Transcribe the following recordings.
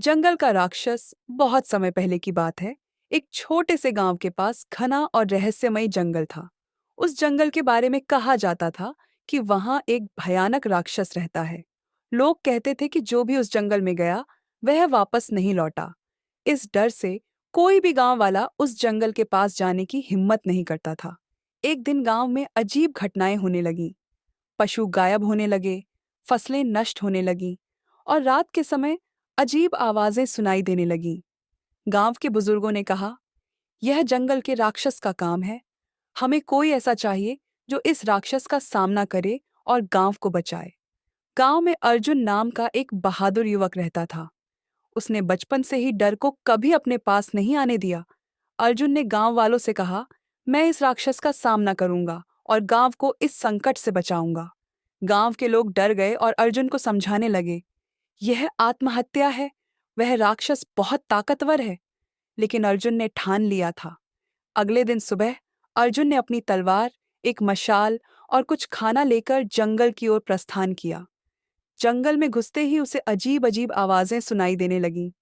जंगल का राक्षस बहुत समय पहले की बात है। एक छोटे से गांव के पास घना और रहस्यमयी जंगल था। उस जंगल के बारे में कहा जाता था कि वहां एक भयानक राक्षस रहता है। लोग कहते थे कि जो भी उस जंगल में गया वह वापस नहीं लौटा। इस डर से कोई भी गांव वाला उस जंगल के पास जाने की हिम्मत नहीं करता था। एक दिन गांव में अजीब घटनाएं होने लगीं। पशु गायब होने लगे, फसलें नष्ट होने लगीं और रात के समय अजीब आवाजें सुनाई देने लगीं। गांव के बुजुर्गों ने कहा, यह जंगल के राक्षस का काम है। हमें कोई ऐसा चाहिए जो इस राक्षस का सामना करे और गांव को बचाए। गांव में अर्जुन नाम का एक बहादुर युवक रहता था। उसने बचपन से ही डर को कभी अपने पास नहीं आने दिया। अर्जुन ने गांव वालों से कहा, मैं इस राक्षस का सामना करूंगा और गांव को इस संकट से बचाऊंगा। गांव के लोग डर गए और अर्जुन को समझाने लगे, यह आत्महत्या है। वह राक्षस बहुत ताकतवर है। लेकिन अर्जुन ने ठान लिया था। अगले दिन सुबह अर्जुन ने अपनी तलवार, एक मशाल और कुछ खाना लेकर जंगल की ओर प्रस्थान किया। जंगल में घुसते ही उसे अजीब अजीब आवाजें सुनाई देने लगीं।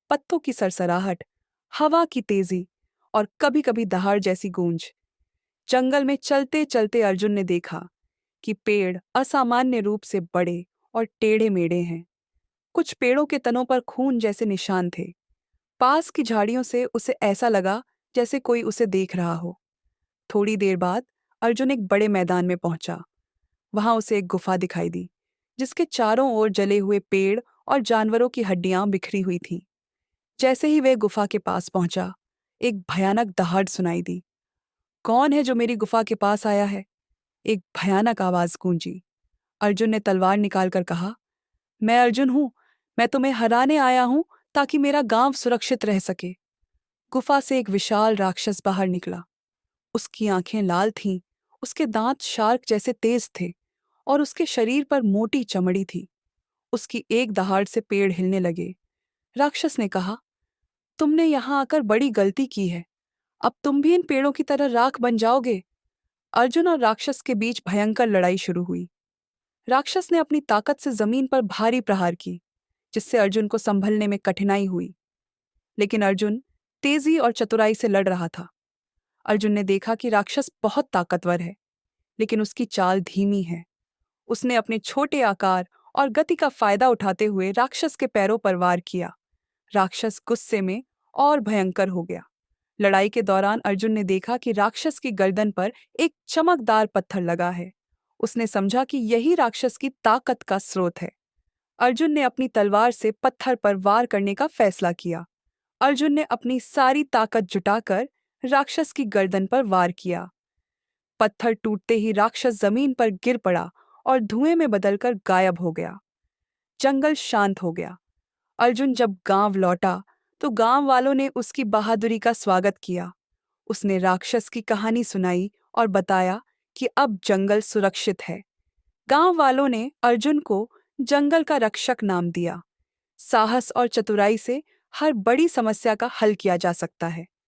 पत्तों की सरसराहट, हवा की तेजी और कभी-कभी दहाड़ जैसी गूंज। जंगल में चलते चलते अर्जुन ने देखा कि पेड़ असामान्य रूप से बड़े और टेढ़े मेढ़े हैं। कुछ पेड़ों के तनों पर खून जैसे निशान थे। पास की झाड़ियों से उसे ऐसा लगा जैसे कोई उसे देख रहा हो। थोड़ी देर बाद अर्जुन एक बड़े मैदान में पहुंचा। वहां उसे एक गुफा दिखाई दी, जिसके चारों ओर जले हुए पेड़ और जानवरों की हड्डियां बिखरी हुई थीं। जैसे ही वह गुफा के पास पहुंचा, एक भयानक दहाड़ सुनाई दी। कौन है जो मेरी गुफा के पास आया है? एक भयानक आवाज गूंजी। अर्जुन ने तलवार निकालकर कहा, मैं अर्जुन हूं। मैं तुम्हें हराने आया हूं ताकि मेरा गांव सुरक्षित रह सके। गुफा से एक विशाल राक्षस बाहर निकला। उसकी आंखें लाल थीं, उसके दांत शार्क जैसे तेज थे और उसके शरीर पर मोटी चमड़ी थी। उसकी एक दहाड़ से पेड़ हिलने लगे। राक्षस ने कहा, तुमने यहां आकर बड़ी गलती की है। अब तुम भी इन पेड़ों की तरह राख बन जाओगे। अर्जुन और राक्षस के बीच भयंकर लड़ाई शुरू हुई। राक्षस ने अपनी ताकत से जमीन पर भारी प्रहार की, जिससे अर्जुन को संभलने में कठिनाई हुई। लेकिन अर्जुन तेजी और चतुराई से लड़ रहा था। अर्जुन ने देखा कि राक्षस बहुत ताकतवर है, लेकिन उसकी चाल धीमी है। उसने अपने छोटे आकार और गति का फायदा उठाते हुए राक्षस के पैरों पर वार किया। राक्षस गुस्से में और भयंकर हो गया। लड़ाई के दौरान अर्जुन ने देखा कि राक्षस की गर्दन पर एक चमकदार पत्थर लगा है। उसने समझा कि यही राक्षस की ताकत का स्रोत है। अर्जुन ने अपनी तलवार से पत्थर पर वार करने का फैसला किया। अर्जुन ने अपनी सारी ताकत जुटाकर राक्षस की गर्दन पर वार किया। पत्थर टूटते ही राक्षस जमीन पर गिर पड़ा और धुएं में बदलकर गायब हो गया। जंगल शांत हो गया। अर्जुन जब गांव लौटा तो गांव वालों ने उसकी बहादुरी का स्वागत किया। उसने राक्षस की कहानी सुनाई और बताया कि अब जंगल सुरक्षित है। गांव वालों ने अर्जुन को जंगल का रक्षक नाम दिया। साहस और चतुराई से हर बड़ी समस्या का हल किया जा सकता है।